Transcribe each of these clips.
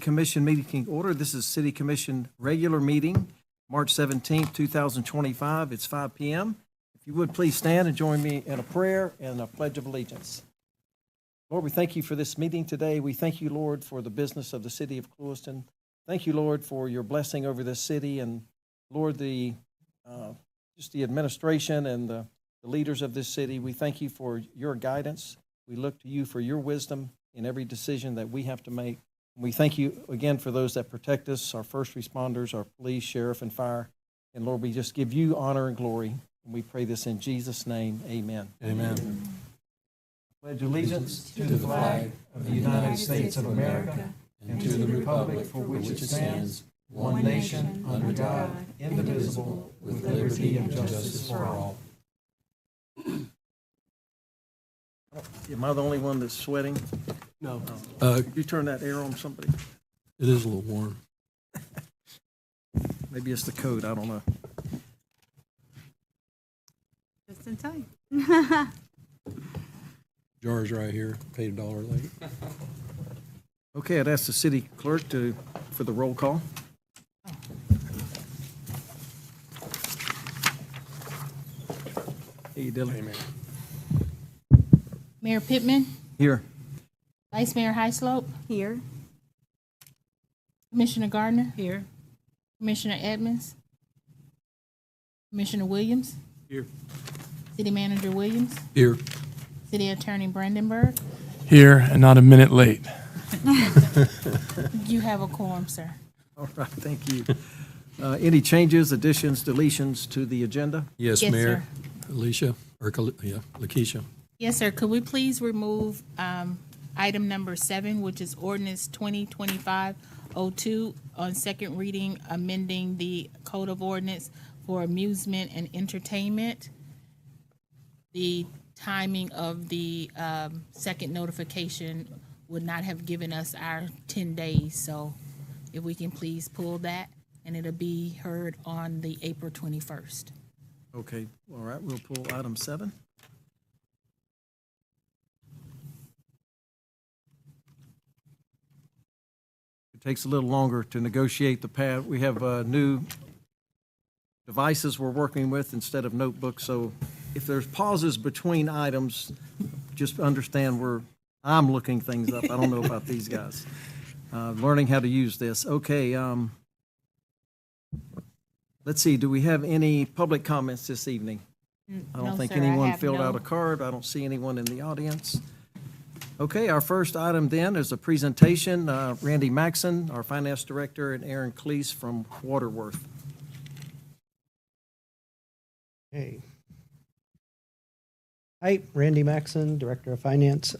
Commission meeting order. This is City Commission regular meeting, March 17th, 2025. It's 5 p.m. If you would, please stand and join me in a prayer and a pledge of allegiance. Lord, we thank you for this meeting today. We thank you, Lord, for the business of the city of Clewiston. Thank you, Lord, for your blessing over this city. And, Lord, just the administration and the leaders of this city, we thank you for your guidance. We look to you for your wisdom in every decision that we have to make. We thank you again for those that protect us, our first responders, our police, sheriff, and fire. And Lord, we just give you honor and glory. And we pray this in Jesus' name. Amen. Amen. Pledge allegiance to the flag of the United States of America and to the republic for which it stands, one nation, under God, indivisible, with liberty and justice for all. Am I the only one that's sweating? No. Could you turn that air on somebody? It is a little warm. Maybe it's the coat, I don't know. Just in time. Jar's right here, paid $1 late. Okay, I'd ask the city clerk for the roll call. Hey, Dylan. Amen. Mayor Pittman, Here. Vice Mayor Highslope, Here. Commissioner Gardner, Here. Commissioner Edmonds, Commissioner Williams, Here. City Manager Williams, Here. City Attorney Brandenburg. Here and not a minute late. You have a quorum, sir. All right, thank you. Any changes, additions, deletions to the agenda? Yes, Yes, Mayor. sir. Lakeisha. Yes, sir. Could we please remove item number 7, which is ordinance 2025-02 on second reading, amending the code of ordinance for amusement and entertainment? The timing of the second notification would not have given us our 10 days. So if we can please pull that, and it'll be heard on the April 21st. Okay, all right, we'll pull item 7. It takes a little longer to negotiate the pad. We have new devices we're working with instead of notebooks, so if there's pauses between items, just understand I'm looking things up. I don't know about these guys. Learning how to use this. Okay, let's see, do we have any public comments this evening? I don't No, think sir, I anyone have filled no. out a card. I don't see anyone in the audience. Okay, our first item then is a presentation. Randy Maxson, our finance director, and Aaron Cleese from Waterworth. Hey. Hi, Randy Maxson, Director of Finance.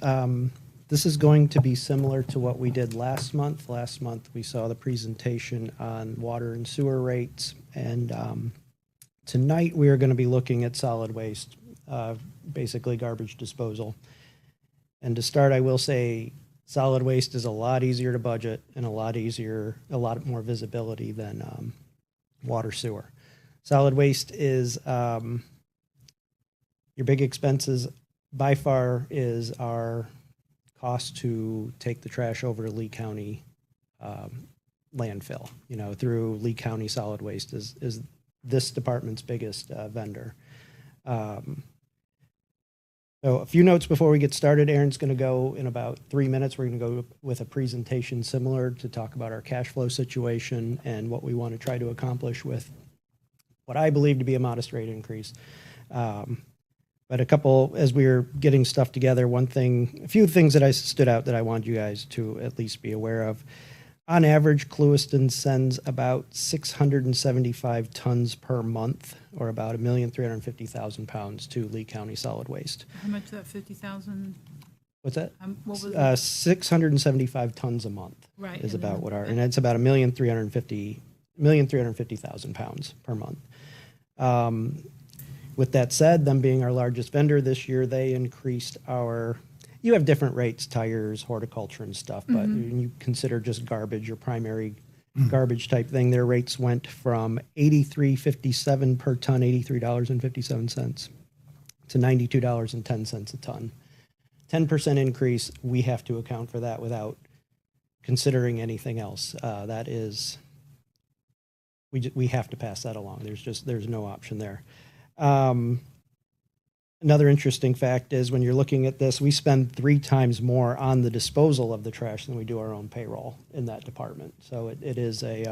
This is going to be similar to what we did last month. Last month, we saw the presentation on water and sewer rates, and tonight we are going to be looking at solid waste, basically garbage disposal. And to start, I will say solid waste is a lot easier to budget and a lot more visibility than water sewer. Solid waste is your big expenses by far is our cost to take the trash over to Lee County landfill, through Lee County Solid Waste is this department's biggest vendor. So a few notes before we get started. Aaron's going to go in about 3 minutes. We're going to go with a presentation similar to talk about our cash flow situation and what we want to try to accomplish with what I believe to be a modest rate increase. But a couple, as we were getting stuff together, a few things that I stood out that I want you guys to at least be aware of. On average, Clewiston sends about 675 tons per month, or about 1,350,000 pounds to Lee County Solid Waste. How much of that 50,000? What's that? What was it? 675 tons a month Right. is and about then- what and it's about 1,350,000 pounds per month. With that said, them being our largest vendor this year, they increased you have different rates, tires, horticulture and stuff, but when you consider just garbage, your primary garbage type thing, their rates went from $83.57 per ton, $83.57 to $92.10 a ton. 10% increase, we have to account for that without considering anything else. That is, we have to pass that along. There's no option there. Another interesting fact is when you're looking at this, we spend 3 times more on the disposal of the trash than we do our own payroll in that department. So it is a,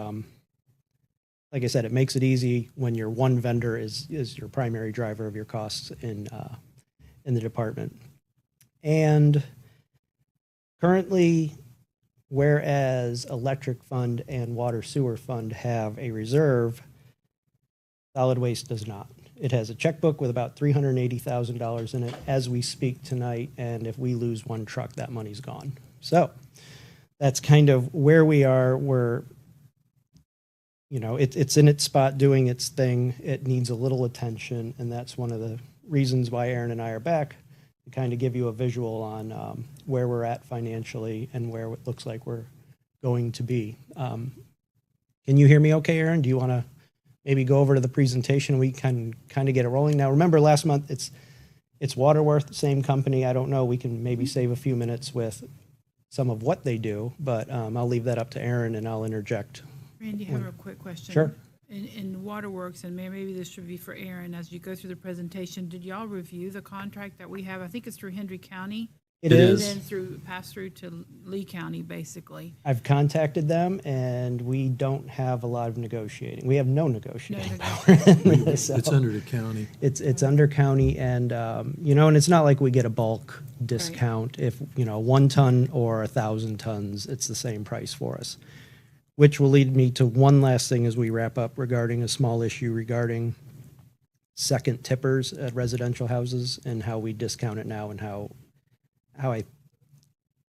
like I said, it makes it easy when your one vendor is your primary driver of your costs in the department. And currently, whereas electric fund and water sewer fund have a reserve, solid waste does not. It has a checkbook with about $380,000 in it as we speak tonight, and if we lose one truck, that money's gone. So that's kind of where we are. We're, it's in its spot doing its thing. It needs a little attention, and that's one of the reasons why Aaron and I are back, to kind of give you a visual on where we're at financially and where it looks like we're going to be. Can you hear me okay, Aaron? Do you want to maybe go over to the presentation? We can kind of get it rolling. Now, remember last month, it's Waterworth, same company. I don't know. We can maybe save a few minutes with some of what they do, but I'll leave that up to Aaron and I'll interject. Randy, I have a quick question. Sure. In Waterworks, and maybe this should be for Aaron, as you go through the presentation, did y'all review the contract that we have? I think it's through Hendry County. It And is. then pass through to Lee County, basically. I've contacted them, and we don't have a lot of negotiating. We have no negotiating No power. in this, so It's under the county. It's under county, and and it's not like we get a bulk discount. If 1 ton or 1,000 tons, it's the same price for us. Which will lead me to one last thing as we wrap up regarding a small issue regarding second tippers at residential houses and how we discount it now, and how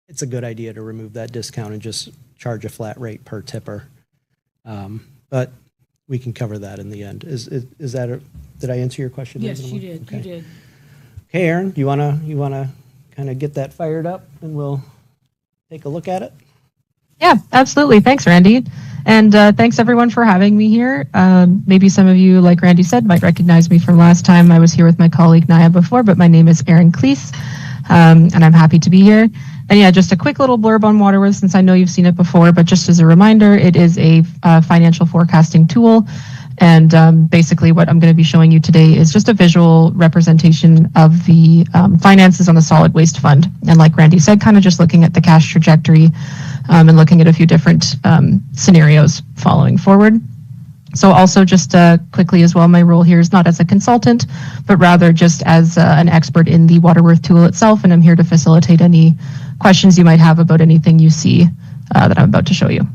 it's a good idea to remove that discount and just charge a flat rate per tipper. But we can cover that in the end. Is that did I answer your question? Yes, reasonably? you did. Okay. You did. Okay, Aaron, you wanna kind of get that fired up, and we'll take a look at it? Yeah, absolutely. Thanks, Randy. And thanks everyone for having me here. Maybe some of you, like Randy said, might recognize me from last time I was here with my colleague Naya before, but my name is Erin Cleese, and I'm happy to be here. And yeah, just a quick little blurb on Waterworth, since I know you've seen it before, but just as a reminder, it is a financial forecasting tool. And basically what I'm going to be showing you today is just a visual representation of the finances on the solid waste fund. And like Randy said, kind of just looking at the cash trajectory and looking at a few different scenarios following forward. So also just quickly as well, my role here is not as a consultant, but rather just as an expert in the Waterworth tool itself. And I'm here to facilitate any questions you might have about anything you see that I'm about to show you.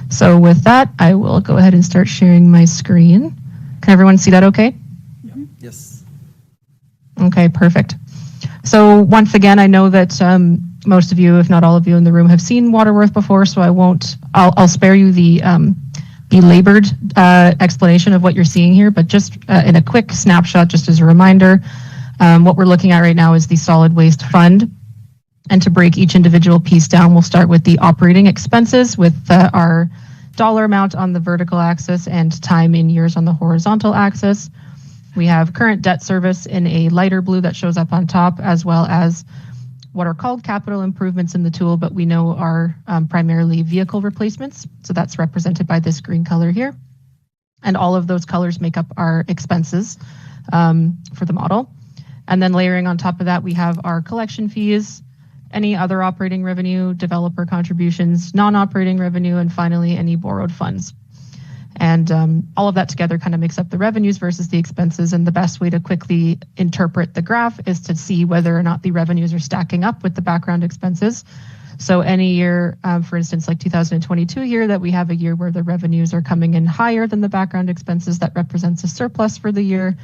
So with that, I will go ahead and start sharing my screen. Can everyone see that okay? Yes. Okay, perfect. So once again, I know that most of you, if not all of you in the room, have seen Waterworth before, so I'll spare you the belabored explanation of what you're seeing here, but just in a quick snapshot, just as a reminder, what we're looking at right now is the solid waste fund. And to break each individual piece down, we'll start with the operating expenses with our dollar amount on the vertical axis and time in years on the horizontal axis. We have current debt service in a lighter blue that shows up on top, as well as what are called capital improvements in the tool, but we know are primarily vehicle replacements. So that's represented by this green color here. And all of those colors make up our expenses for the model. And then layering on top of that, we have our collection fees, any other operating revenue, developer contributions, non-operating revenue, and finally any borrowed funds. And all of that together kind of makes up the revenues versus the expenses. And the best way to quickly interpret the graph is to see whether or not the revenues are stacking up with the background expenses. So any year, for instance, like 2022 year, that we have a year where the revenues are coming in higher than the background expenses, that represents a surplus for the year.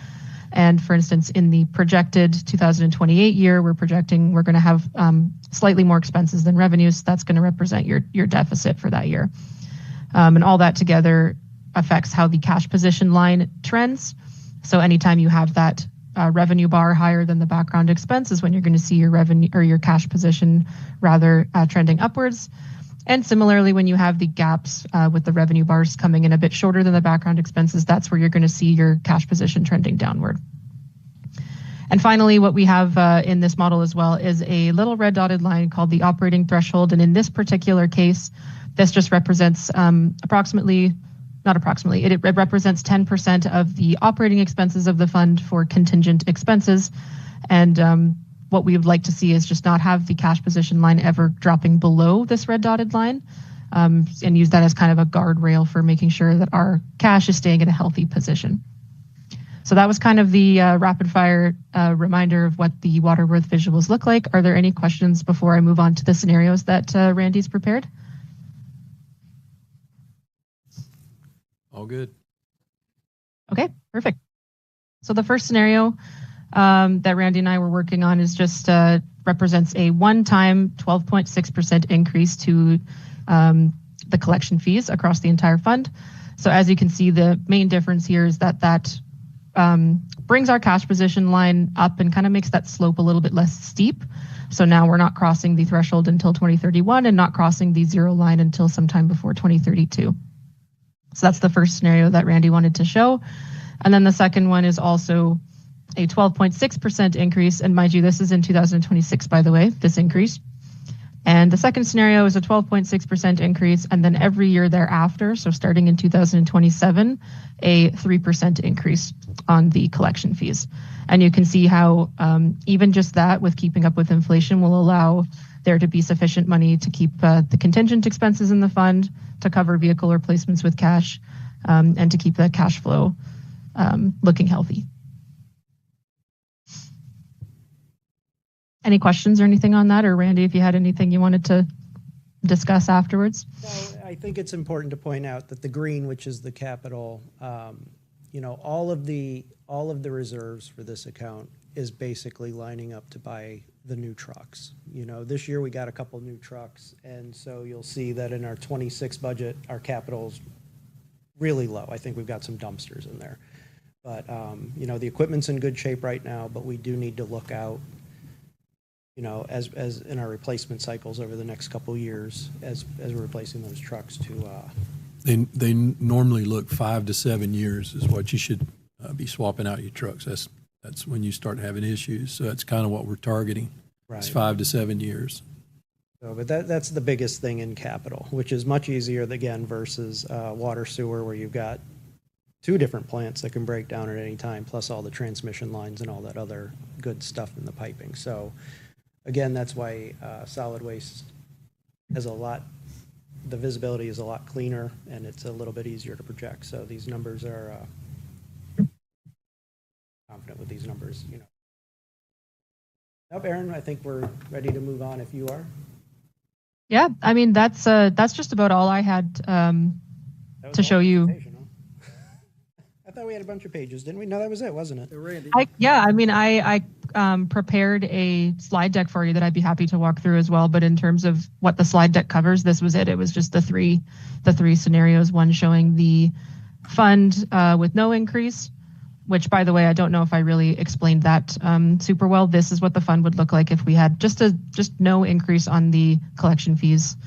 And for instance, in the projected 2028 year, we're projecting we're going to have slightly more expenses than revenues. That's going to represent your deficit for that year. And all that together affects how the cash position line trends. So anytime you have that revenue bar higher than the background expense is when you're going to see your revenue or your cash position rather trending upwards. And similarly, when you have the gaps with the revenue bars coming in a bit shorter than the background expenses, that's where you're going to see your cash position trending downward. And finally, what we have in this model as well is a little red dotted line called the operating threshold. And in this particular case, this just represents not approximately, it represents 10% of the operating expenses of the fund for contingent expenses. And what we would like to see is just not have the cash position line ever dropping below this red dotted line, and use that as kind of a guardrail for making sure that our cash is staying in a healthy position. So that was kind of the rapid fire reminder of what the Waterworth visuals look like. Are there any questions before I move on to the scenarios that Randy's prepared? All good. Okay, perfect. So the first scenario that Randy and I were working on is just represents a one-time 12.6% increase to the collection fees across the entire fund. So as you can see, the main difference here is that brings our cash position line up and kind of makes that slope a little bit less steep. So now we're not crossing the threshold until 2031 and not crossing the zero line until sometime before 2032. So that's the first scenario that Randy wanted to show. And then the second one is also a 12.6% increase. And mind you, this is in 2026, by the way, this increase. And the second scenario is a 12.6% increase. And then every year thereafter, so starting in 2027, a 3% increase on the collection fees. And you can see how even just that, with keeping up with inflation, will allow there to be sufficient money to keep the contingent expenses in the fund, to cover vehicle replacements with cash, and to keep the cash flow looking healthy. Any questions or anything on that? Or Randy, if you had anything you wanted to discuss afterwards? No, I think it's important to point out that the green, which is the capital, all of the reserves for this account is basically lining up to buy the new trucks. This year we got a couple new trucks, and so you'll see that in our 26 budget, our capital's really low. I think we've got some dumpsters in there. But, the equipment's in good shape right now, but we do need to look out, as in our replacement cycles over the next couple years, as we're replacing those trucks to. They normally look 5 to 7 years is what you should be swapping out your trucks. That's when you start having issues. So that's kind of what we're targeting. Right. It's 5 to 7 years. So, but that's the biggest thing in capital, which is much easier again versus water sewer, where you've got 2 different plants that can break down at any time, plus all the transmission lines and all that other good stuff in the piping. So again, that's why solid waste has the visibility is a lot cleaner, and it's a little bit easier to project. So these numbers are confident with these numbers. Now, Aaron, I think we're ready to move on if you are. Yeah, I mean, that's just about all I had to show you. I thought we had a bunch of pages, didn't we? No, that was it, wasn't it? Randy. I prepared a slide deck for you that I'd be happy to walk through as well. But in terms of what the slide deck covers, this was it. It was just the three scenarios. One showing the fund with no increase, which, by the way, I don't know if I really explained that super well. This is what the fund would look like if we had just no increase on the collection fees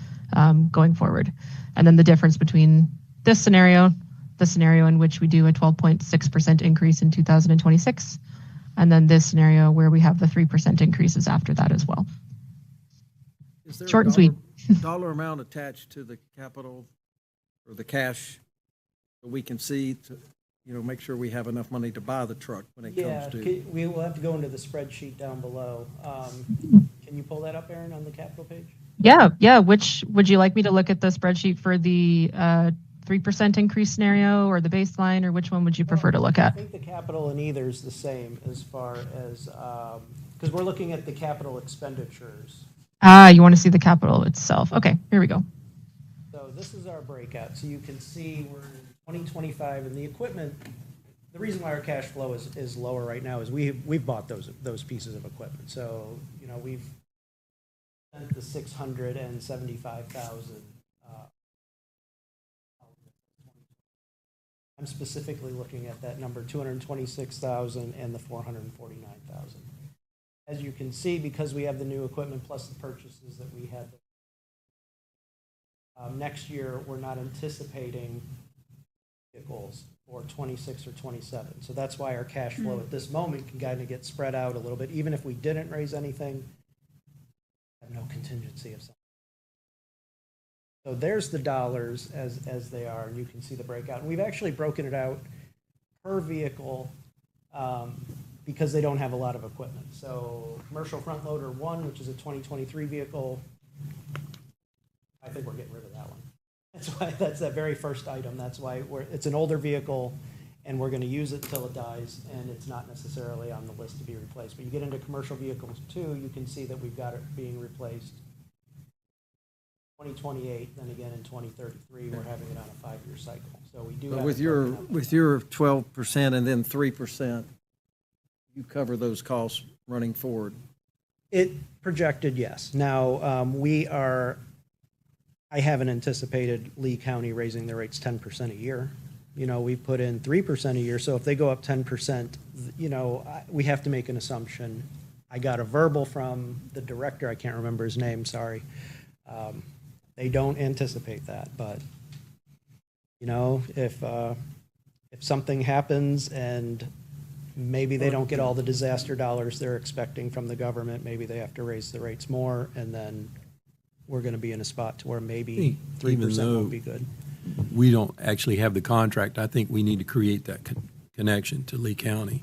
going forward. And then the difference between this scenario, the scenario in which we do a 12.6% increase in 2026, and then this scenario where we have the 3% increases after that as well. Is there Short a and sweet. dollar amount attached to the capital or the cash that we can see to, make sure we have enough money to buy the truck when it comes to? We will have to go into the spreadsheet down below. Can you pull that up, Aaron, on the capital page? Yeah. Which would you like me to look at the spreadsheet for the 3% increase scenario or the baseline, or which one would you prefer to look at? I think the capital in either is the same as far as, because we're looking at the capital expenditures. You want to see the capital itself. Okay, here we go. So this is our breakout. So you can see we're in 2025, and the equipment, the reason why our cash flow is lower right now is we've bought those pieces of equipment. So, we've spent the $675,000. I'm specifically looking at that number, 226,000 and the 449,000. As you can see, because we have the new equipment plus the purchases that we had, next year we're not anticipating vehicles for or 26 or 27. So that's why our cash flow at this moment can kind of get spread out a little bit. Even if we didn't raise anything, have no contingency of something. So there's the dollars as they are, and you can see the breakout. And we've actually broken it out per vehicle because they don't have a lot of equipment. So commercial front loader 1, which is a 2023 vehicle, I think we're getting rid of that one. That's why that's that very first item. That's why it's an older vehicle, and we're going to use it until it dies, and it's not necessarily on the list to be replaced. But you get into commercial vehicles too, you can see that we've got it being replaced 2028, then again in 2033, we're having it on a 5-year cycle. So we do have With it your, broken up. with your 12% and then 3%, you cover those costs running forward. It projected, yes. Now, I haven't anticipated Lee County raising their rates 10% a year. You know, we put in 3% a year, so if they go up 10%, you know, we have to make an assumption. I got a verbal from the director, I can't remember his name, sorry. They don't anticipate that, but, you know, if something happens and maybe they don't get all the disaster dollars they're expecting from the government, maybe they have to raise the rates more, and then we're going to be in a spot to where maybe 3% won't be good. We don't actually have the contract. I think we need to create that connection to Lee County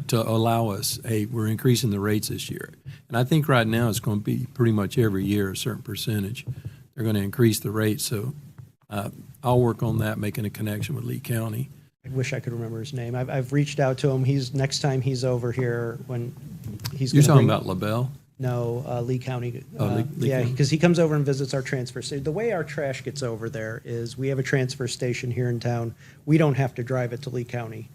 to allow us, hey, we're increasing the rates this year. And I think right now it's going to be pretty much every year a certain percentage. They're going to increase the rates. So I'll work on that, making a connection with Lee County. I wish I could remember his name. I've reached out to him. Next time he's over here, when he's You're gonna talking bring- about LaBelle? No, Lee County. Oh, Lee Yeah, County. because he comes over and visits our transfer station. The way our trash gets over there is we have a transfer station here in town. We don't have to drive it to Lee County.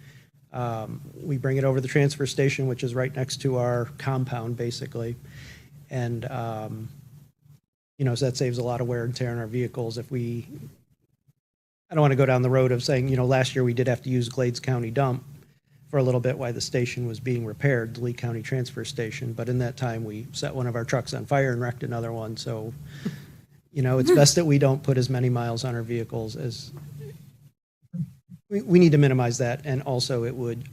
We bring it over to the transfer station, which is right next to our compound, basically. And, you know, so that saves a lot of wear and tear on our vehicles. I don't want to go down the road of saying, you know, last year we did have to use Glades County dump for a little bit while the station was being repaired, the Lee County Transfer Station. But in that time, we set one of our trucks on fire and wrecked another one. So, you know, it's best that we don't put as many miles on our vehicles as, we need to minimize that. And also it would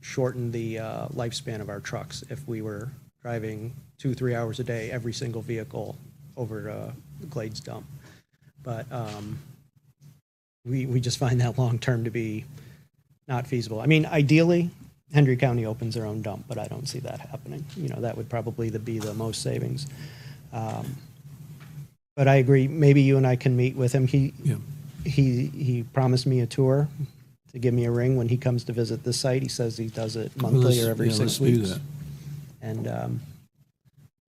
shorten the lifespan of our trucks if we were driving 2-3 hours a day, every single vehicle over to Glades dump. But we just find that long-term to be not feasible. I mean, ideally, Hendry County opens their own dump, but I don't see that happening. You know, that would probably be the most savings. But I agree, maybe you and I can meet with him. He promised me a tour to give me a ring when he comes to visit this site. He says he does it monthly or every 6 let's weeks. do that. And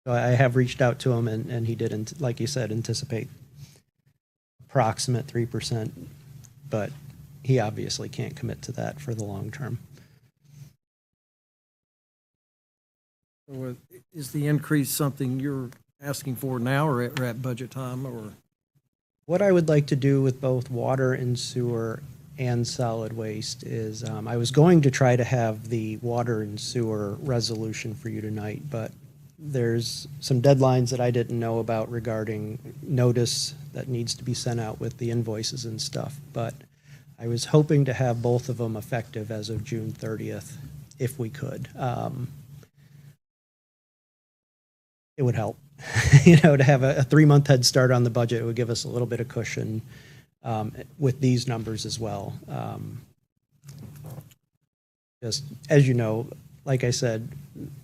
so I have reached out to him, and he did, like you said, anticipate approximate 3%, but he obviously can't commit to that for the long term. So, is the increase something you're asking for now or at budget time, or? What I would like to do with both water and sewer and solid waste is, I was going to try to have the water and sewer resolution for you tonight, but there's some deadlines that I didn't know about regarding notice that needs to be sent out with the invoices and stuff. But I was hoping to have both of them effective as of June 30th, if we could. It would help, you know, to have a 3-month head start on the budget. It would give us a little bit of cushion with these numbers as well. Just, as you know, like I said,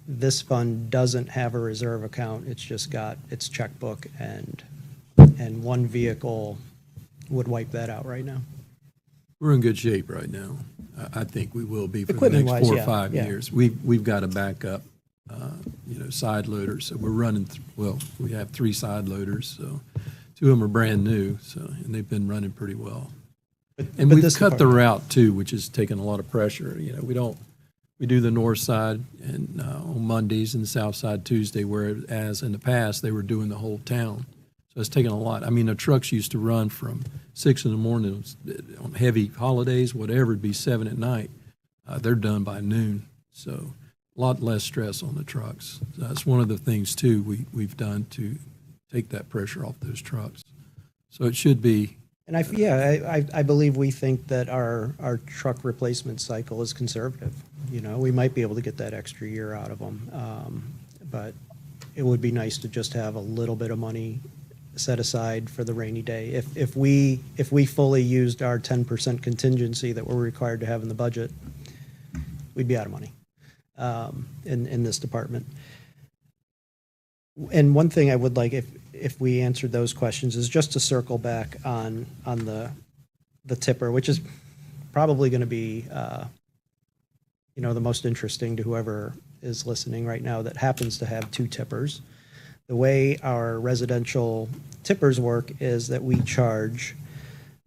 this fund doesn't have a reserve account. It's just got its checkbook, and one vehicle would wipe that out right now. We're in good shape right now. I think we will be for the next Equipment-wise, 4 or yeah, 5 yeah. years. We've got a backup, you know, side loaders. So we're running, we have 3 side loaders. So 2 of them are brand new. So, and they've been running pretty well. And But we've this cut the department- route too, which has taken a lot of pressure. You know, we do the north side and on Mondays and the south side Tuesday, whereas in the past they were doing the whole town. So it's taken a lot. I mean, the trucks used to run from 6 in the morning on heavy holidays, whatever, it'd be 7 at night. They're done by noon. So a lot less stress on the trucks. So that's one of the things too we've done to take that pressure off those trucks. So it should be And I believe we think that our truck replacement cycle is conservative. You know, we might be able to get that extra year out of them. But it would be nice to just have a little bit of money set aside for the rainy day. If we fully used our 10% contingency that we're required to have in the budget, we'd be out of money in this department. And one thing I would like, if we answered those questions, is just to circle back on the tipper, which is probably going to be the most interesting to whoever is listening right now that happens to have two tippers. The way our residential tippers work is that we charge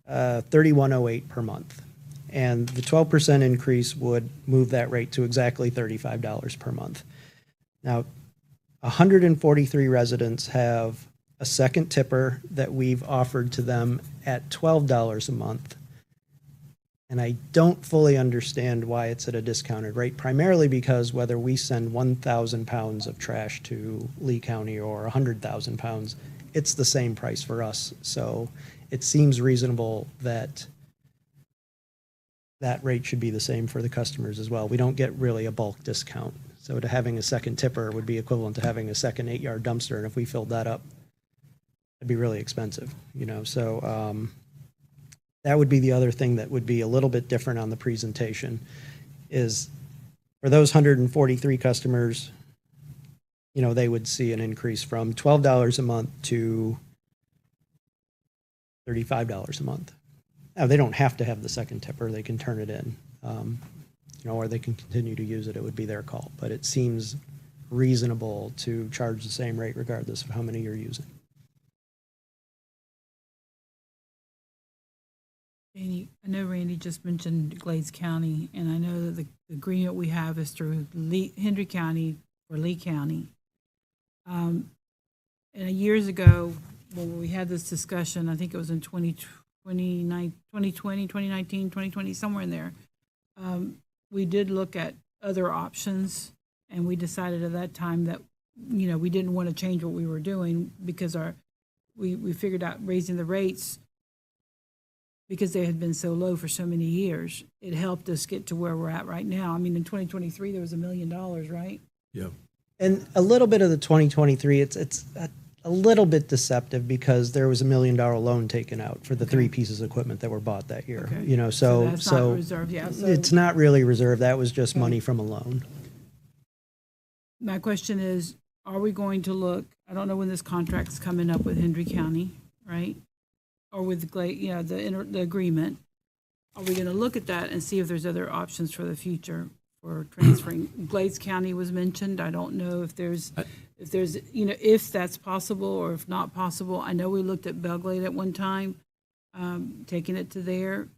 $31.08 per month, and the 12% increase would move that rate to exactly $35 per month. Now, 143 residents have a second tipper that we've offered to them at $12 a month. And I don't fully understand why it's at a discounted rate, primarily because whether we send 1,000 pounds of trash to Lee County or 100,000 pounds, it's the same price for us. So it seems reasonable that that rate should be the same for the customers as well. We don't get really a bulk discount. So to having a second tipper would be equivalent to having a second 8-yard dumpster. And if we filled that up, it'd be really expensive, So that would be the other thing that would be a little bit different on the presentation is for those 143 customers, they would see an increase from $12 a month to $35 a month. Now, they don't have to have the second tipper. They can turn it in, or they can continue to use it. It would be their call. But it seems reasonable to charge the same rate regardless of how many you're using. I know Randy just mentioned Glades County, and I know that the agreement we have is through Hendry County or Lee County. And years ago, when we had this discussion, I think it was in 2019, 2020, somewhere in there, we did look at other options, and we decided at that time that, we didn't want to change what we were doing because we figured out raising the rates because they had been so low for so many years. It helped us get to where we're at right now. I mean, in 2023, there was $1 million, right? Yeah. And a little bit of the 2023, it's a little bit deceptive because there was $1 million loan taken out for the three pieces of equipment that were bought that year. Okay. So that's not reserved, yeah. So it's not really reserved. That was just money from a loan. my question is, are we going to look, I don't know when this contract's coming up with Hendry County, right? Or with the agreement. Are we going to look at that and see if there's other options for the future for transferring? Glades County was mentioned. I don't know if there's, if that's possible or if not possible. I know we looked at Belglade at one time, taking it to there.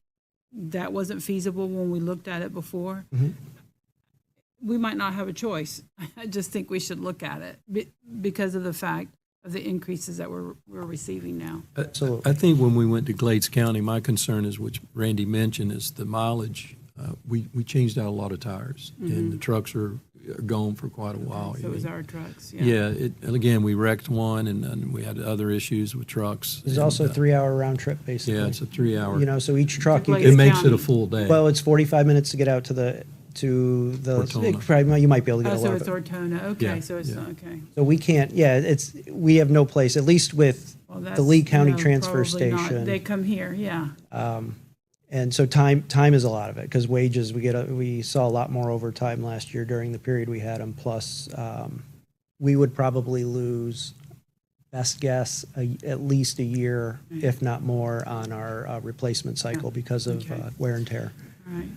That wasn't feasible when we looked at it before. Mhm. We might not have a choice. I just think we should look at it because of the fact of the increases that we're receiving now. Absolutely. I think when we went to Glades County, my concern is, which Randy mentioned, is the mileage. We changed out a lot of tires, and the trucks are gone for quite a while. So is our trucks, Yeah, and again, we wrecked one, and we had other issues with trucks. There's and, also a 3-hour round trip, basically. Yeah, it's a 3-hour. So each truck, Glades It makes it County. a full day. well, it's 45 minutes to get out to the Ortona. you might be able to get Oh, a so lot it's of it. Ortona, okay, Yeah, so it's, yeah. okay. So we can't, we have no place, at least with Well, that's, the Lee County no, Transfer probably not. Station. They come here, yeah. And so time is a lot of it, because wages, we saw a lot more overtime last year during the period we had them. Plus, we would probably lose, best guess, at least a year, if not more, on our replacement cycle because of Okay. wear and tear. All right.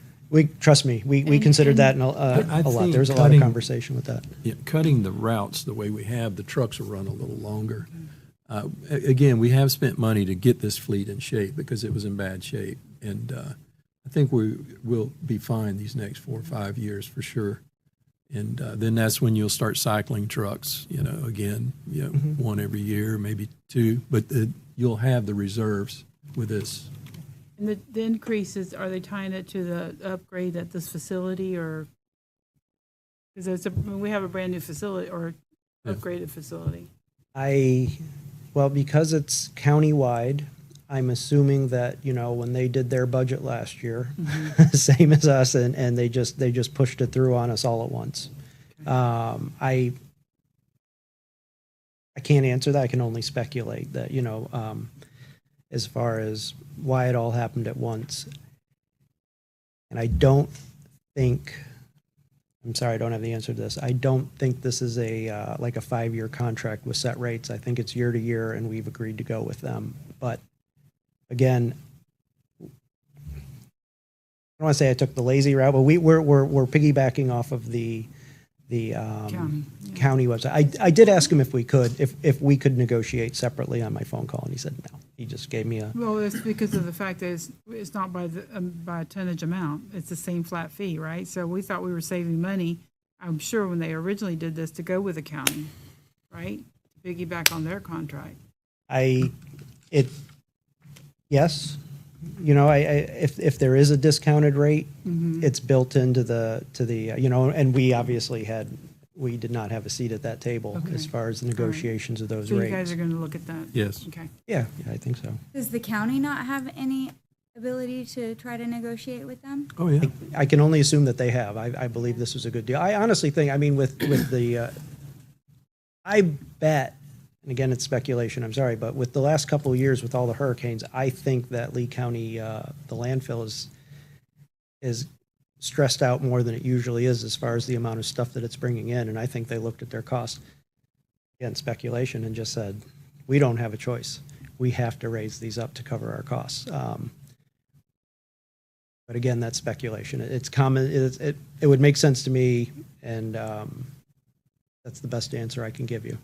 Trust me, we And- considered and- that I a lot. think There's a lot of cutting- conversation with that. Yeah, cutting the routes the way we have, the trucks will run a little longer. Again, we have spent money to get this fleet in shape because it was in bad shape. And I think we will be fine these next 4 or 5 years for sure. And then that's when you'll start cycling trucks, again, one every year, maybe 2. But you'll have the reserves with this. And the increases, are they tying it to the upgrade at this facility or? Because we have a brand new facility or Yeah. upgraded facility. Well, because it's countywide, I'm assuming that, when they did their budget last year, same as us, and they just pushed it through on us all at once. I can't answer that. I can only speculate that, as far as why it all happened at once. And I don't think, I'm sorry, I don't have the answer to this. I don't think this is like a 5-year contract with set rates. I think it's year to year, and we've agreed to go with them. But again, I don't want to say I took the lazy route, but we're piggybacking off of the County. county website. I did ask him if we could negotiate separately on my phone call, and he said no. He just gave me a, Well, it's because of the fact that it's not by a tonnage amount. It's the same flat fee, right? So we thought we were saving money, I'm sure, when they originally did this, to go with the county, right? Piggyback on their contract. yes. If there is a discounted rate, it's built into and we did not have a seat at that table Okay. as far as the negotiations of those So you rates. guys are going to look at that? Yes. Okay. Yeah, I think so. Does the county not have any ability to try to negotiate with them? Oh, yeah. I can only assume that they have. I believe this was a good deal. I honestly think, with the, I bet, and again, it's speculation, I'm sorry, but with the last couple of years with all the hurricanes, I think that Lee County, the landfill is stressed out more than it usually is as far as the amount of stuff that it's bringing in. And I think they looked at their cost, again, speculation, and just said, we don't have a choice. We have to raise these up to cover our costs. But again, that's speculation. It's common. It would make sense to me, and that's the best answer I can give you.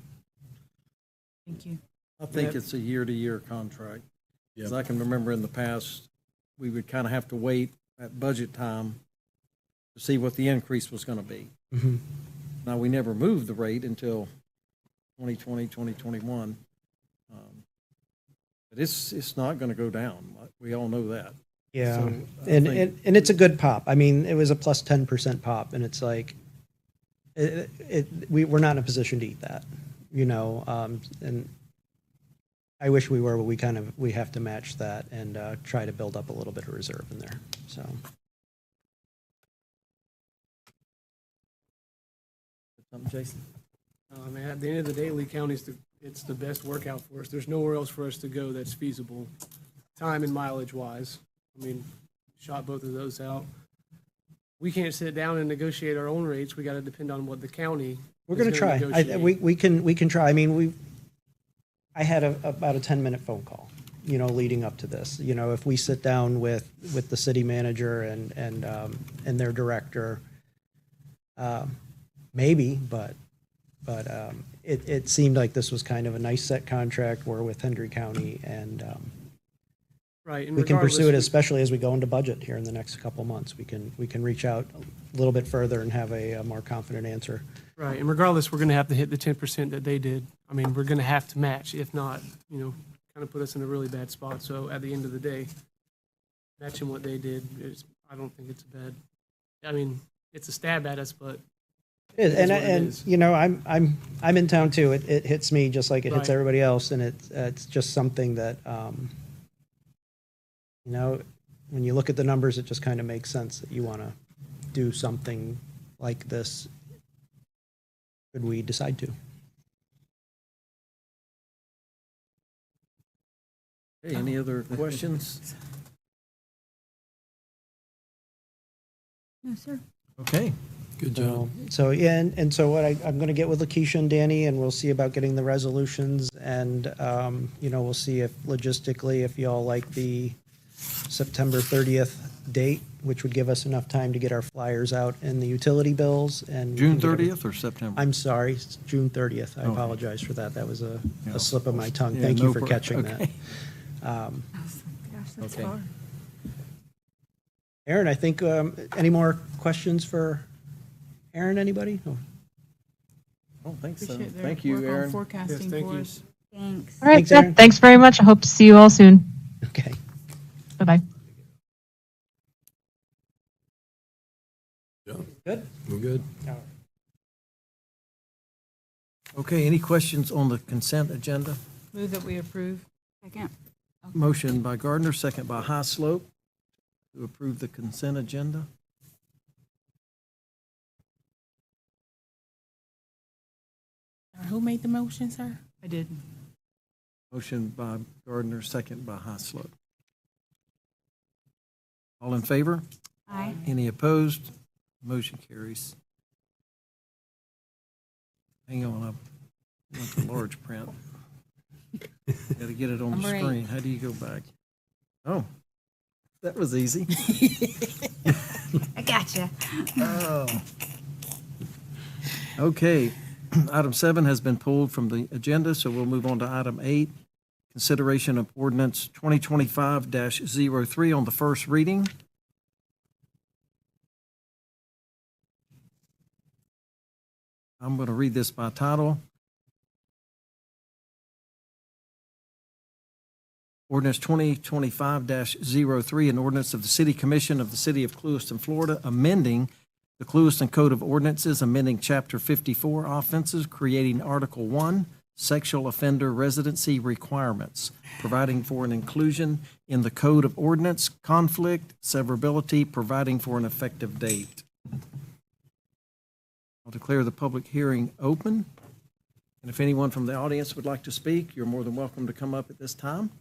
Thank you. I think it's a year-to-year contract. As I can remember in the past, we would kind of have to wait at budget time to see what the increase was going to be. Mhm. Now, we never moved the rate until 2020, 2021. But it's not going to go down. We all know that. Yeah, So, I and think- it's a good pop. It was a plus 10% pop, and it's like, we're not in a position to eat that, and I wish we were, but we have to match that and try to build up a little bit of reserve in there, so. Something, Jason? At the end of the day, Lee County's it's the best workout for us. There's nowhere else for us to go that's feasible, time and mileage wise. Shot both of those out. We can't sit down and negotiate our own rates. We got to depend on what the county. We're going to try. We can try. I had about a 10-minute phone call, leading up to this. If we sit down with the city manager and their director, maybe, but it seemed like this was kind of a nice set contract. We're with Hendry County, and Right. And we can pursue it, regardless, especially as we go into budget here in the next couple of months. We can reach out a little bit further and have a more confident answer. Right. And regardless, we're going to have to hit the 10% that they did. We're going to have to match. If not, kind of put us in a really bad spot. So at the end of the day, matching what they did, I don't think it's bad. It's a stab at us, but And is what it is. I'm in town too. It hits me just like it hits Right. everybody else, and it's just something that when you look at the numbers, it just kind of makes sense that you want to do something like this. Could we decide to? Hey, any other questions? No, sir. Okay. Good job. So yeah, and so what I'm going to get with Lakeisha and Danny, and we'll see about getting the resolutions, and we'll see if logistically if y'all like the September 30th date, which would give us enough time to get our flyers out and the utility bills and June 30th or September? I'm sorry, it's June 30th. I Okay. apologize for that. That was a Yeah. slip of my tongue. Yeah, Thank you no for pro- catching okay. that. Gosh, that's Okay. far. Aaron, I think any more questions for Aaron? Anybody? Oh. I don't think so. Appreciate their Thank you, work on Aaron. forecasting Yes, thank for you. us. Thanks. All right, Thanks, Aaron. yeah, thanks very much. I hope to see you all soon. Okay. Bye-bye. Good. We're good. Okay, any questions on the consent agenda? Move that we approve. Second. Motion by Gardner, second by Highslope, to approve the consent agenda. Who made the motion, sir? I did. Motion by Gardner, second by Highslope. All in favor? Aye. Any opposed? Motion carries. Hang on, I want the large print. Got to get it on the Number 8. screen. How do you go back? Oh, that was easy. I gotcha. Oh. Okay, item 7 has been pulled from the agenda, so we'll move on to item 8. Consideration of ordinance 2025-03 on the first reading. I'm going to read this by title. Ordinance 2025-03, an ordinance of the City Commission of the City of Clewiston, Florida, amending the Clewiston Code of Ordinances, amending Chapter 54 offenses, creating Article 1, sexual offender residency requirements, providing for an inclusion in the Code of Ordinance, conflict, severability, providing for an effective date. I'll declare the public hearing open. And if anyone from the audience would like to speak, you're more than welcome to come up at this time.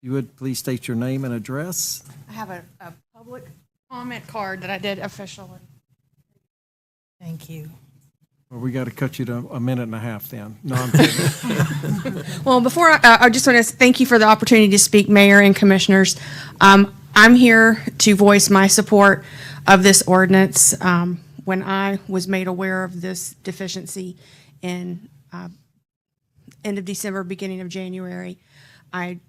You would please state your name and address. I have a public comment card that I did officially. Thank you. Well, we got to cut you to a minute and a half then. No, I'm kidding. Well, before I just want to thank you for the opportunity to speak, Mayor and Commissioners. I'm here to voice my support of this ordinance. When I was made aware of this deficiency in end of December, beginning of January, I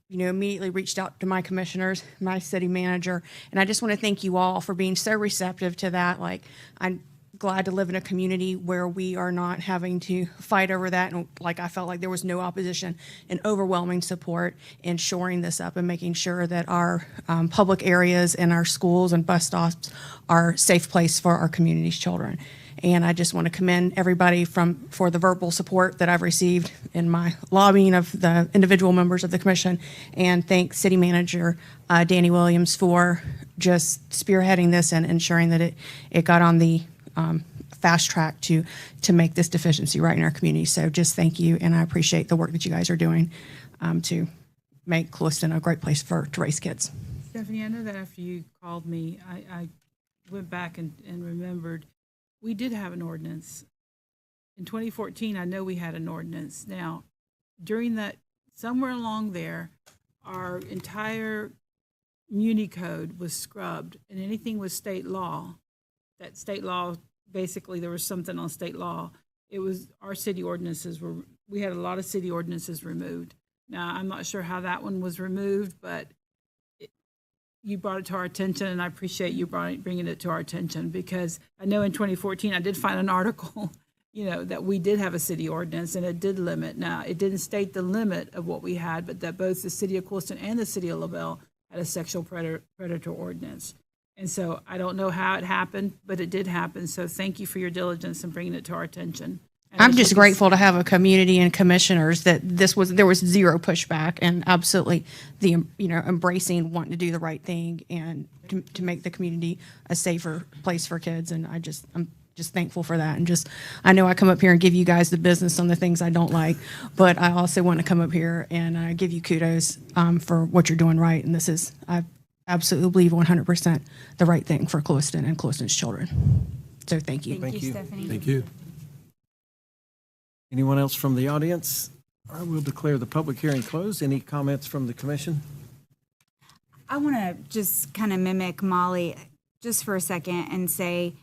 immediately reached out to my commissioners, my city manager, and I just want to thank you all for being so receptive to that. Like, I'm glad to live in a community where we are not having to fight over that. And like, I felt like there was no opposition and overwhelming support in shoring this up and making sure that our public areas and our schools and bus stops are a safe place for our community's children. And I just want to commend everybody for the verbal support that I've received in my lobbying of the individual members of the commission, and thank City Manager Danny Williams for just spearheading this and ensuring that it got on the fast track to make this deficiency right in our community. So just thank you, and I appreciate the work that you guys are doing to make Clewiston a great place to raise kids. Stephanie, I know that after you called me, I went back and remembered we did have an ordinance. In 2014, I know we had an ordinance. Now, during that, somewhere along there, our entire Muni Code was scrubbed, and anything with state law, that state law, basically there was something on state law. It was, our city ordinances we had a lot of city ordinances removed. Now, I'm not sure how that one was removed, but you brought it to our attention, and I appreciate you bringing it to our attention, because I know in 2014, I did find an article, that we did have a city ordinance, and it did limit. Now, it didn't state the limit of what we had, but that both the city of Clewiston and the city of LaBelle had a sexual predator ordinance. And so I don't know how it happened, but it did happen. So thank you for your diligence in bringing it to our attention. And I'm just grateful to have a community and commissioners that there was zero pushback, and absolutely the embracing, wanting to do the right thing and to make the community a safer place for kids. And I'm just thankful for that. And I know I come up here and give you guys the business on the things I don't like, but I also want to come up here and give you kudos for what you're doing right. And I absolutely believe 100% the right thing for Clewiston and Clewiston's children. So thank you. Thank you, Stephanie. Thank you. Anyone else from the audience? I will declare the public hearing closed. Any comments from the commission? I want to just kind of mimic Molly just for a second and say,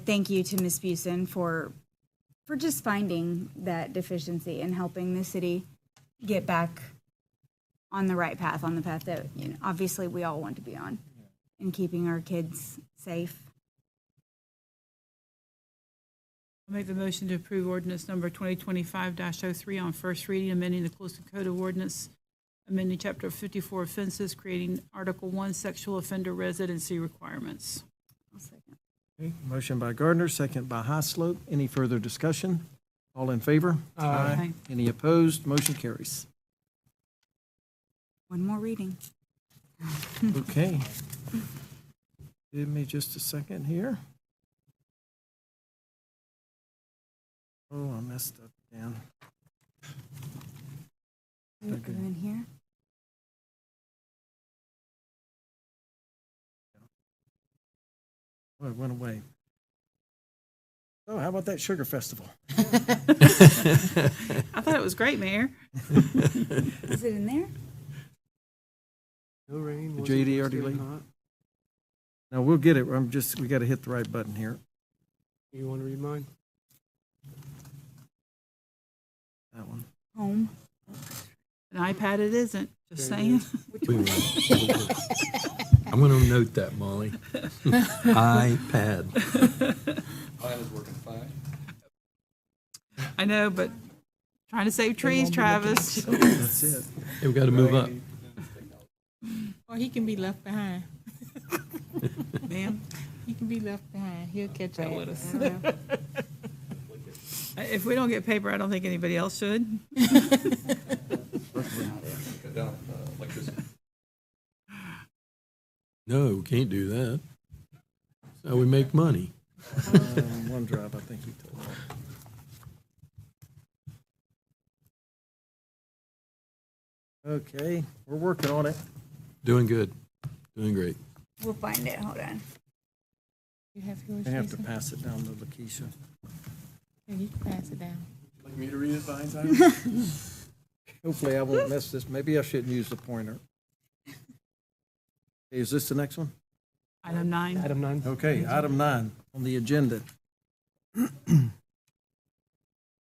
thank you to Ms. Busen for just finding that deficiency and helping the city get back on the right path, on the path that obviously we all want to be on, and keeping our kids safe. I'll make the motion to approve ordinance number 2025-03 on first reading, amending the Clewiston Code of Ordinance, amending Chapter 54 offenses, creating Article 1 sexual offender residency requirements. I'll second. Okay, motion by Gardner, second by Highslope. Any further discussion? All in favor? Aye. Any opposed? Motion carries. One more reading. Okay. Give me just a second here. Oh, I messed up again. Are you in here? Oh, it went away. Oh, how about that sugar festival? I thought it was great, Mayor. Is it in there? No rain. Did wasn't JD already very leave? hot. Now, we'll get it. We got to hit the right button here. You want to read mine? That one. Home. An iPad it isn't, just There saying. Wait a minute. I'm going to note that, Molly. iPad. I know, but trying to save trees, Travis. That's it. Hey, we got to move up. Or he can be left behind. Ma'am, He can be left behind. He'll catch up with us. if we don't get paper, I don't think anybody else should. No, can't do that. That's how we make money. OneDrive, I think he told me. Okay, we're working on it. Doing good. Doing great. We'll find it. Hold on. You have yours, I have to Jason? pass it down to Lakeisha. Here, you can pass it down. Like me to read it behind time? Hopefully I won't miss this. Maybe I shouldn't use the pointer. Okay, is this the next one? Item 9. Item 9. Okay, item 9 on the agenda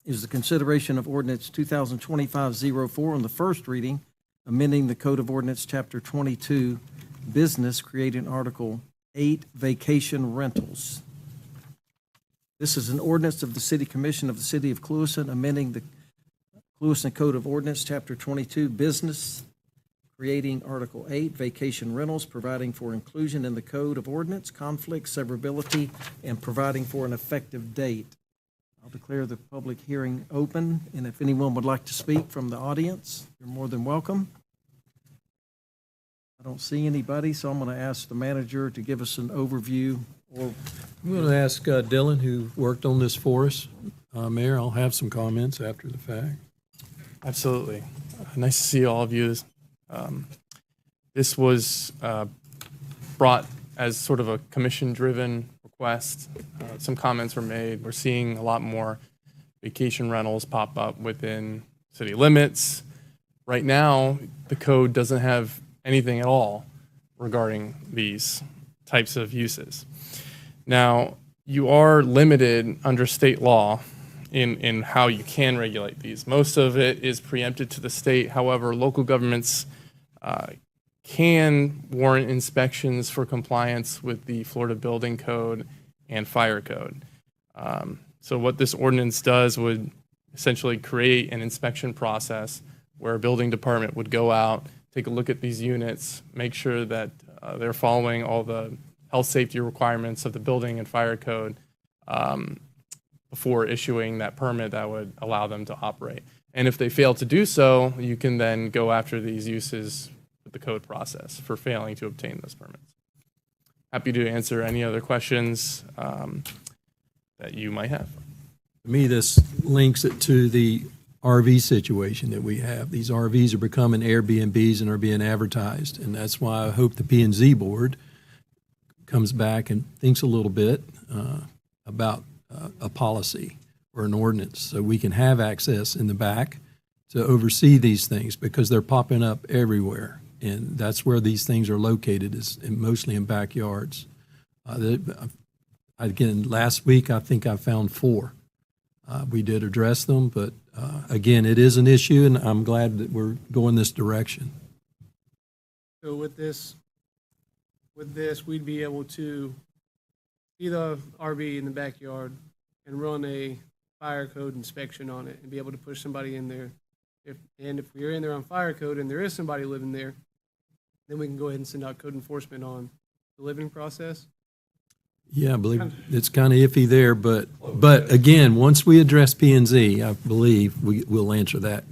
is the consideration of ordinance 2025-04 on the first reading, amending the Code of Ordinance, Chapter 22, Business, creating Article 8, Vacation Rentals. This is an ordinance of the City Commission of the City of Clewiston, amending the Clewiston Code of Ordinance, Chapter 22, Business, creating Article 8, Vacation Rentals, providing for inclusion in the Code of Ordinance, conflict, severability, and providing for an effective date. I'll declare the public hearing open, and if anyone would like to speak from the audience, you're more than welcome. I don't see anybody, so I'm going to ask the manager to give us an overview. Or I'm going to ask Dylan, who worked on this for us. Mayor, I'll have some comments after the fact. Absolutely. Nice to see all of you. This was brought as sort of a commission-driven request. Some comments were made. We're seeing a lot more vacation rentals pop up within city limits. Right now, the code doesn't have anything at all regarding these types of uses. Now, you are limited under state law in how you can regulate these. Most of it is preempted to the state. However, local governments can warrant inspections for compliance with the Florida Building Code and Fire Code. So what this ordinance does would essentially create an inspection process where a building department would go out, take a look at these units, make sure that they're following all the health safety requirements of the building and fire code before issuing that permit that would allow them to operate. And if they fail to do so, you can then go after these uses with the code process for failing to obtain those permits. Happy to answer any other questions that you might have. To me, this links it to the RV situation that we have. These RVs are becoming Airbnbs and are being advertised, and that's why I hope the P&Z board comes back and thinks a little bit about a policy or an ordinance so we can have access in the back to oversee these things, because they're popping up everywhere, and that's where these things are located, is mostly in backyards. Again, last week I think I found 4. We did address them, but again, it is an issue, and I'm glad that we're going this direction. So with this, we'd be able to see the RV in the backyard and run a fire code inspection on it and be able to push somebody in there. If we're in there on fire code and there is somebody living there, then we can go ahead and send out code enforcement on the living process. Yeah, I believe it's kind of iffy there, but again, once we address P and Z, I believe we'll answer that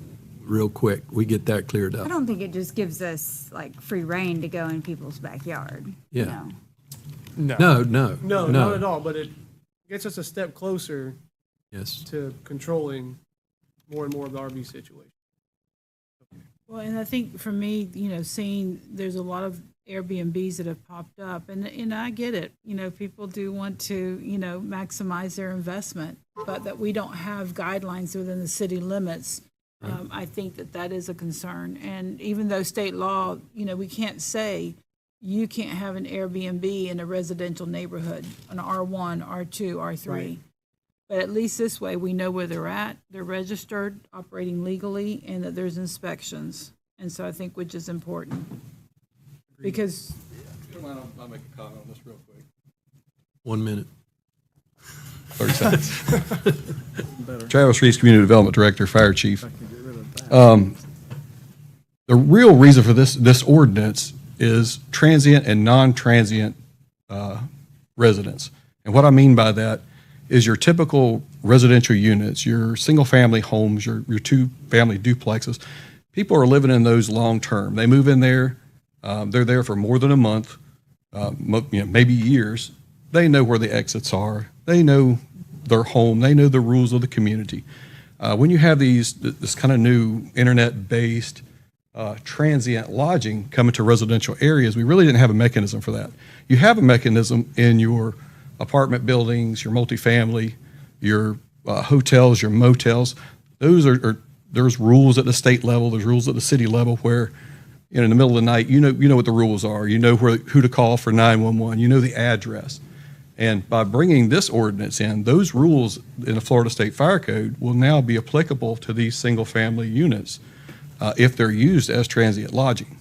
real quick. We get that cleared I up. don't think it just gives us like free reign to go in people's backyard. you Yeah. know. No, No, not at all, but it gets us a step closer Yes. to controlling more and more of the RV situation. Well, and I think for me, seeing there's a lot of Airbnbs that have popped up, and I get it. People do want to, maximize their investment, but that we don't have guidelines within the city limits. I think that is a concern. And even though state law, we can't say you can't have an Airbnb in a residential neighborhood, an R1, R2, R3. Right. But at least this way, we know where they're at, they're registered, operating legally, and that there's inspections. And so I think which is important. Because, I'll make a comment on this real quick. 1 minute. 30 seconds. Travis Reese, Community Development Director, Fire Chief. The real reason for this ordinance is transient and non-transient residents. And what I mean by that is your typical residential units, your single-family homes, your two-family duplexes. People are living in those long-term. They move in there. They're there for more than a month, maybe years. They know where the exits are. They know their home. They know the rules of the community. When you have this kind of new internet-based transient lodging coming to residential areas, we really didn't have a mechanism for that. You have a mechanism in your apartment buildings, your multifamily, your hotels, your motels. There's rules at the state level. There's rules at the city level where, in the middle of the night, you know what the rules are. You know who to call for 911. You know the address. And by bringing this ordinance in, those rules in the Florida State Fire Code will now be applicable to these single-family units if they're used as transient lodging.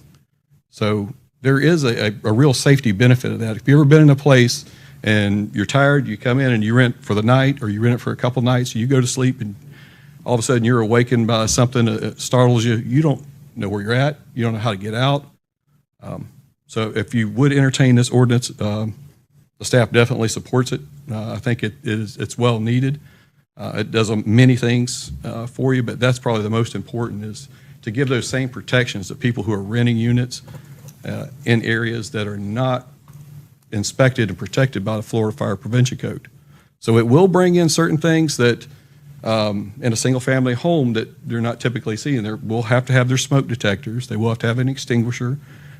So there is a real safety benefit of that. If you've ever been in a place and you're tired, you come in and you rent for the night, or you rent it for a couple nights, you go to sleep, and all of a sudden you're awakened by something that startles you. You don't know where you're at. You don't know how to get out. So if you would entertain this ordinance, the staff definitely supports it. I think it's well needed. It does many things for you, but that's probably the most important, is to give those same protections to people who are renting units in areas that are not inspected and protected by the Florida Fire Prevention Code. So it will bring in certain things that in a single-family home that they're not typically seeing. They will have to have their smoke detectors. They will have to have an extinguisher.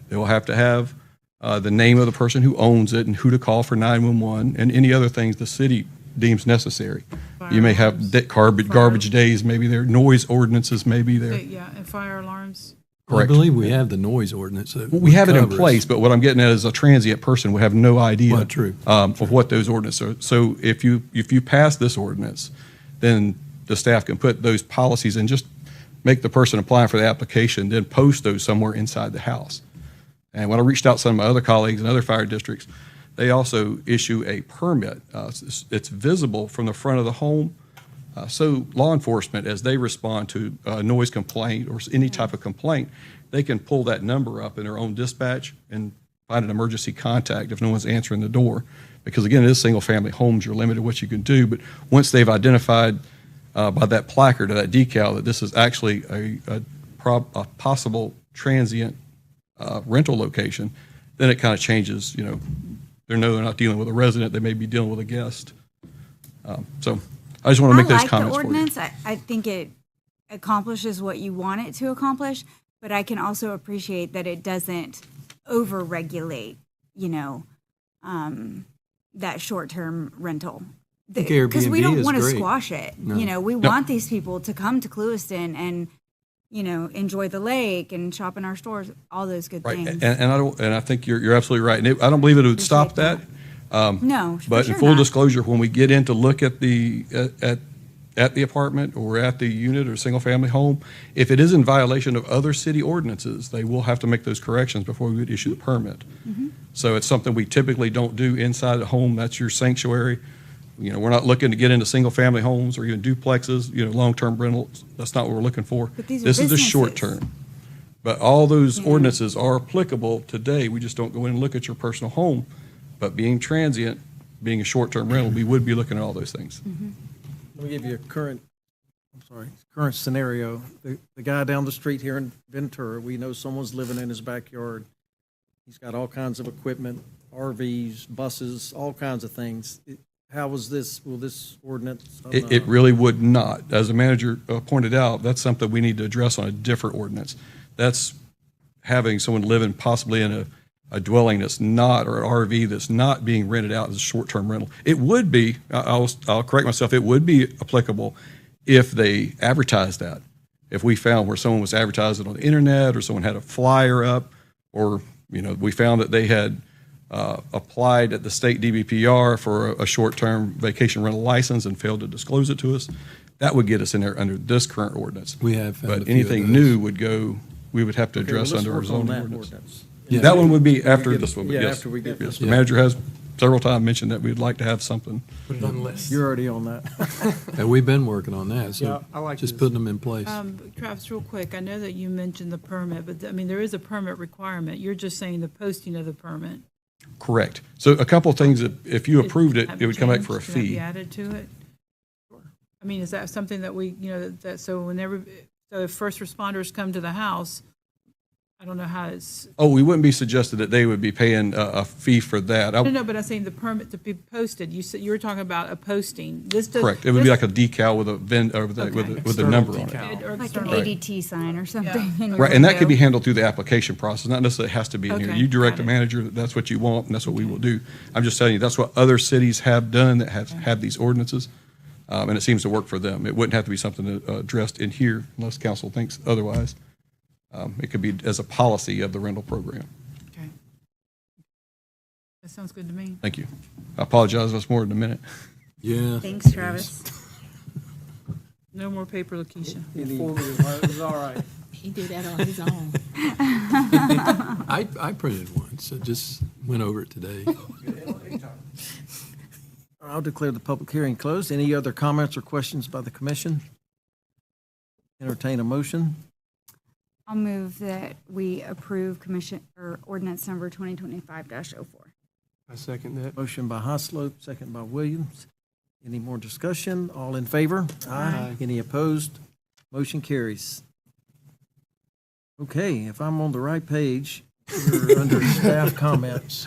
They will have to have the name of the person who owns it and who to call for 911 and any other things the city deems necessary. You may have garbage days, maybe there, noise ordinances may be there. yeah, and fire alarms. Well, I Correct. believe we have the noise ordinance. We have it in covers. place, but what I'm getting at is a transient person would have no idea Well, true. Of what those ordinances are. So if you pass this ordinance, then the staff can put those policies and just make the person applying for the application, then post those somewhere inside the house. And when I reached out to some of my other colleagues in other fire districts, they also issue a permit. It's visible from the front of the home. So law enforcement, as they respond to a noise complaint or any type of complaint, they can pull that number up in their own dispatch and find an emergency contact if no one's answering the door. Because again, it is single-family homes, you're limited what you can do. But once they've identified by that placard or that decal that this is actually a possible transient rental location, then it kind of changes. They're not dealing with a resident; they may be dealing with a guest. So I just want to make those comments I like for the you. ordinance. I think it accomplishes what you want it to accomplish, but I can also appreciate that it doesn't over-regulate, that short-term rental. think Because we Airbnb don't is want to great. squash it. No. We want these people to come to Clewiston and, enjoy the lake and shop in our stores, all those good Right, things. and I think you're absolutely right. And I don't believe it would stop Appreciate that. No, for But sure in full not. disclosure, when we get in to look at the apartment or at the unit or single-family home, if it is in violation of other city ordinances, they will have to make those corrections before we would issue the permit. Mm-hmm. So it's something we typically don't do inside the home. That's your sanctuary. We're not looking to get into single-family homes or even duplexes, long-term rentals. That's not what we're looking for. But these are This is the businesses. short term. But all those Yeah. ordinances are applicable today. We just don't go in and look at your personal home. But being transient, being a short-term rental, we would be looking at all those things. Let me give you a current scenario. The guy down the street here in Ventura, we know someone's living in his backyard. He's got all kinds of equipment, RVs, buses, all kinds of things. How will this ordinance? It really would not. As the manager pointed out, that's something we need to address on a different ordinance. That's having someone living possibly in a dwelling that's not, or an RV that's not being rented out as a short-term rental. It would be, I'll correct myself, it would be applicable if they advertised that. If we found where someone was advertising on the internet, or someone had a flyer up, or, we found that they had applied at the state DBPR for a short-term vacation rental license and failed to disclose it to us, that would get us in there under this current ordinance. We have found a But few of anything those. new would go, we would have to Okay, well, address let's under our work on zoning that ordinance. Yeah. That one would be after this one. but Yeah, yes. after we get Yes, this the one. manager has several times mentioned that we'd like to have something. Put it on the list. You're already on that. And we've been working on that, Yeah, so I like just this. putting them in place. Travis, real quick, I know that you mentioned the permit, but there is a permit requirement. You're just saying the posting of the permit. Correct. So a couple of things, that if you approved it, Have it would come back for a changed? Can that be fee. added to it? Is that something that we, so if first responders come to the house, I don't know how it's, Oh, we wouldn't be suggested that they would be paying a fee for that. no, but I'm saying the permit to be posted. You were talking about a posting. This does. Correct. It would be like a decal with Okay. with a number on it. Or Like an external. ADT sign or something. in your Right, and that could be window. handled through the application process, not necessarily has to be in here. Okay, You direct got the it. manager, that that's what you want, and that's what we will do. I'm just telling you, that's what other cities have done that have these ordinances, and it seems to work for them. It wouldn't have to be something addressed in here unless council thinks otherwise. It could be as a policy of the rental program. Okay. That sounds good to me. Thank you. I apologize, that's more than a minute. Yeah. Thanks, Travis. No more paper, Lakeisha. Informative, it was all right. He did that on his own. I printed one, so just went over it today. I'll declare the public hearing closed. Any other comments or questions by the commission? Entertain a motion. I'll move that we approve ordinance number 2025-04. I second that. Motion by Hoslope, second by Williams. Any more discussion? All in favor? Aye. Any opposed? Motion carries. Okay, if I'm on the right page, we're under staff comments.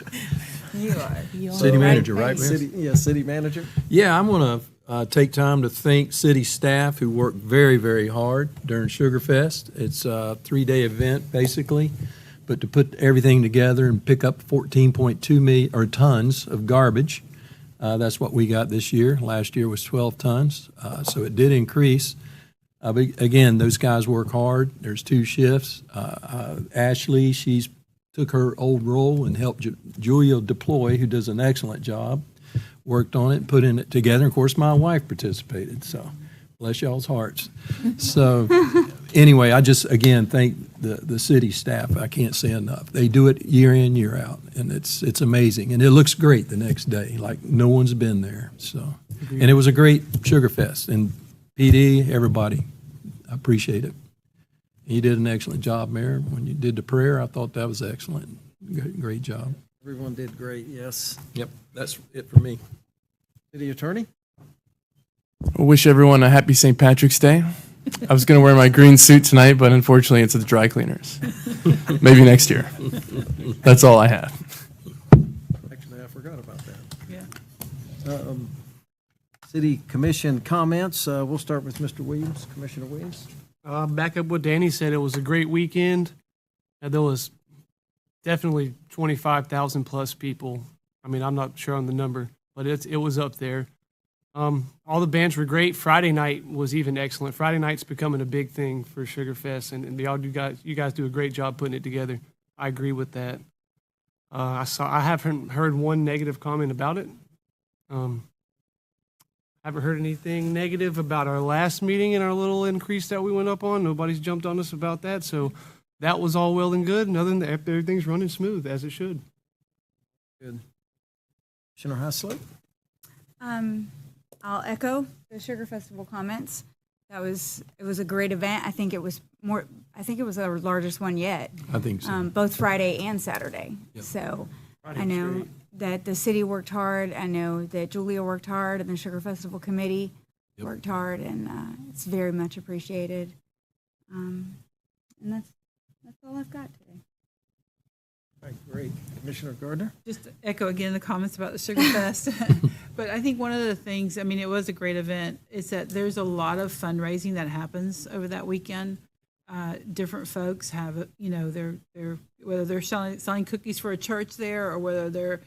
You are. City manager, right, Mayor? City manager. Yeah, I want to take time to thank city staff who worked very, very hard during Sugarfest. It's a 3-day event, basically, but to put everything together and pick up 14.2 tons of garbage, that's what we got this year. Last year was 12 tons, so it did increase. But again, those guys work hard. There's 2 shifts. Ashley, she's took her old role and helped Julia deploy, who does an excellent job. Worked on it, put it together. Of course, my wife participated, so bless y'all's hearts. So anyway, I just, again, thank the city staff. I can't say enough. They do it year in, year out, and it's amazing. And it looks great the next day, like no one's been there. So, and it was a great Sugarfest, and PD, everybody, I appreciate it. You did an excellent job, Mayor. When you did the prayer, I thought that was excellent. Great job. Everyone did great, yes. Yep, that's it for me. City attorney? I wish everyone a happy St. Patrick's Day. I was going to wear my green suit tonight, but unfortunately it's at the dry cleaners. Maybe next year. That's all I have. Actually, I forgot about that. Yeah. City commission comments. We'll start with Mr. Williams, Commissioner Williams. Back up what Danny said, it was a great weekend. There was definitely 25,000 plus people. I'm not sure on the number, but it was up there. All the bands were great. Friday night was even excellent. Friday night's becoming a big thing for Sugarfest, and you guys do a great job putting it together. I agree with that. I haven't heard one negative comment about it. Haven't heard anything negative about our last meeting and our little increase that we went up on. Nobody's jumped on us about that, so that was all well and good. And other than that, everything's running smooth as it should. Good. Commissioner Haslett? I'll echo the Sugar Festival comments. It was a great event. I think it was our largest one yet. I think so. Both Friday and Saturday. Yep. So Friday I was know great. that the city worked hard. I know that Julia worked hard and the Sugar Festival Committee worked hard, and it's very much appreciated. And that's all I've got today. All right, great. Commissioner Gardner? Just to echo again the comments about the Sugar Fest. But I think one of the things, I mean, it was a great event, is that there's a lot of fundraising that happens over that weekend. Different folks have, they're whether they're selling cookies for a church there, or whether they're,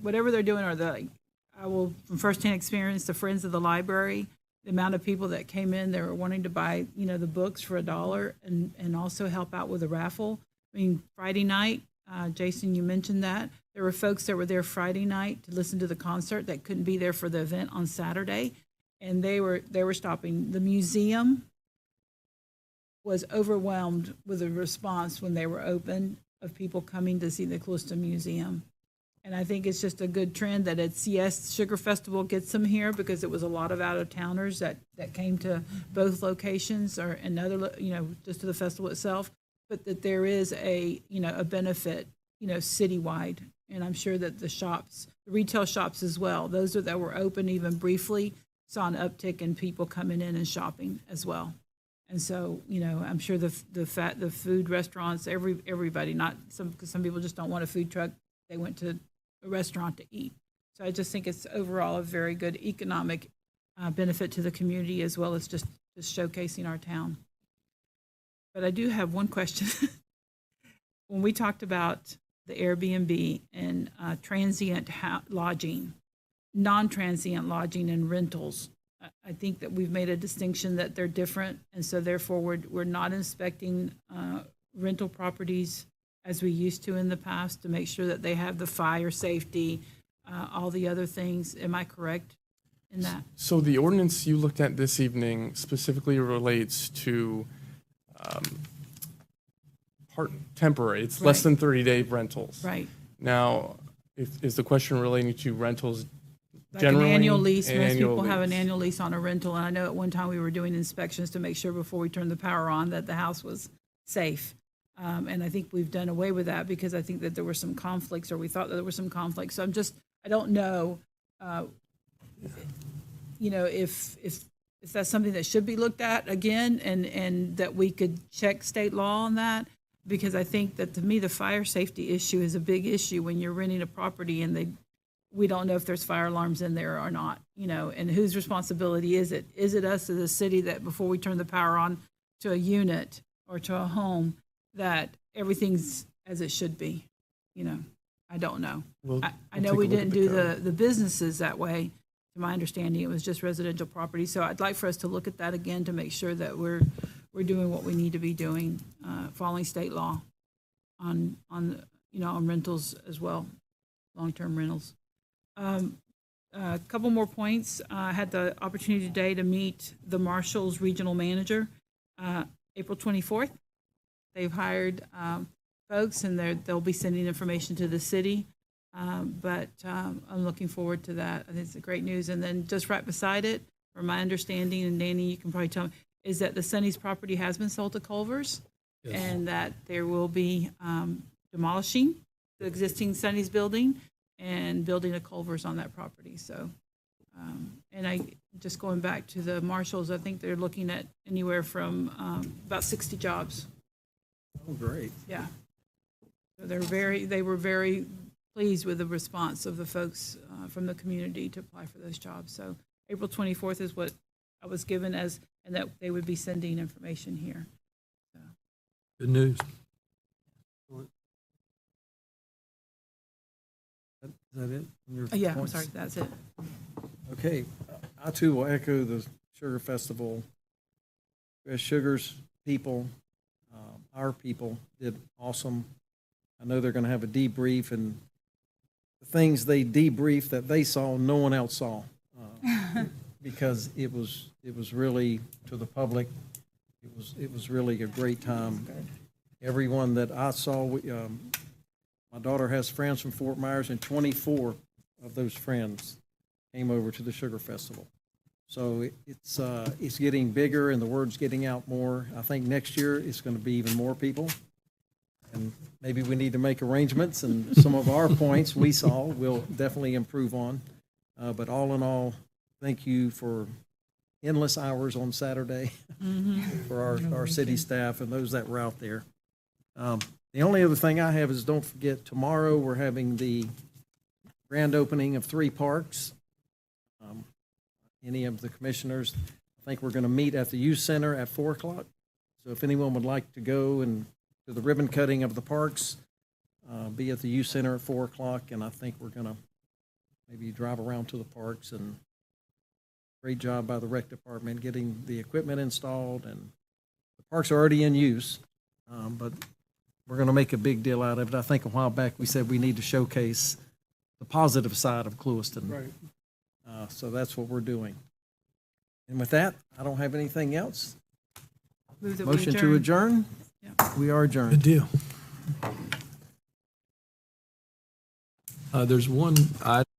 whatever they're doing, or I will, from firsthand experience, the Friends of the Library, the amount of people that came in, they were wanting to buy, the books for $1 and also help out with a raffle. I mean, Friday night, Jason, you mentioned that. There were folks that were there Friday night to listen to the concert that couldn't be there for the event on Saturday, and they were stopping. The museum was overwhelmed with a response when they were open of people coming to see the Clewiston Museum. And I think it's just a good trend that it's, yes, Sugar Festival gets them here because it was a lot of out-of-towners that came to both locations or another, just to the festival itself, but that there is a benefit, citywide. And I'm sure that the retail shops as well, those that were open even briefly, saw an uptick in people coming in and shopping as well. And so, I'm sure the food restaurants, everybody, not because some people just don't want a food truck. They went to a restaurant to eat. So I just think it's overall a very good economic benefit to the community, as well as just showcasing our town. But I do have one question. When we talked about the Airbnb and transient lodging, non-transient lodging and rentals, I think that we've made a distinction that they're different, and so therefore we're not inspecting rental properties as we used to in the past to make sure that they have the fire safety, all the other things. Am I correct in that? So the ordinance you looked at this evening specifically relates to temporary. It's less Right. than 30-day rentals. Right. Now, is the question relating to rentals Like generally? an annual lease, An most annual people have an lease. annual lease on a rental, and I know at one time we were doing inspections to make sure before we turned the power on that the house was safe. And I think we've done away with that because I think that there were some conflicts, or we thought that there were some conflicts. So I don't know, if that's something that should be looked at again, and that we could check state law on that. Because I think that, to me, the fire safety issue is a big issue when you're renting a property and we don't know if there's fire alarms in there or not, and whose responsibility is it? Is it us as a city that before we turn the power on to a unit or to a home, that everything's as it should be? I don't know. I know we didn't do the businesses that way. To my understanding, it was just residential property. So I'd like for us to look at that again to make sure that we're doing what we need to be doing, following state law on rentals as well, long-term rentals. A couple more points. I had the opportunity today to meet the Marshall's regional manager, April 24th. They've hired folks, and they'll be sending information to the city. But I'm looking forward to that. I think it's great news. And then just right beside it, from my understanding, and Danny, you can probably tell me, is that the Sonny's property has been sold to Culver's, and that there will be demolishing the existing Sonny's building and building a Culver's on that property. So, and just going back to the Marshalls, I think they're looking at anywhere from about 60 jobs. Oh, great. Yeah. So they were very pleased with the response of the folks from the community to apply for those jobs. So April 24th is what I was given and that they would be sending information here. Good news. Is that it? Your Yeah, I'm points? sorry, that's it. Okay, I too will echo the Sugar Festival. Sugar's people, our people did awesome. I know they're going to have a debrief, and the things they debriefed that they saw, no one else saw, because it was really, to the public, it was really a great time. Everyone that I saw, my daughter has friends from Fort Myers, and 24 of those friends came over to the Sugar Festival. So it's getting bigger, and the word's getting out more. I think next year it's going to be even more people. And maybe we need to make arrangements, and some of our points we saw we'll definitely improve on. But all in all, thank you for endless hours on Saturday for our city staff and those that were out there. The only other thing I have is, don't forget, tomorrow we're having the grand opening of 3 parks. Any of the commissioners, I think we're going to meet at the youth center at 4 o'clock. So if anyone would like to go and to the ribbon cutting of the parks, be at the youth center at 4 o'clock. And I think we're going to maybe drive around to the parks, and great job by the rec department getting the equipment installed, and the parks are already in use. But we're going to make a big deal out of it. I think a while back we said we need to showcase the positive side of Clewiston. Right. So that's what we're doing. And with that, I don't have anything else. Move that we Motion to adjourn? Yeah. We are adjourned. Good deal. There's one item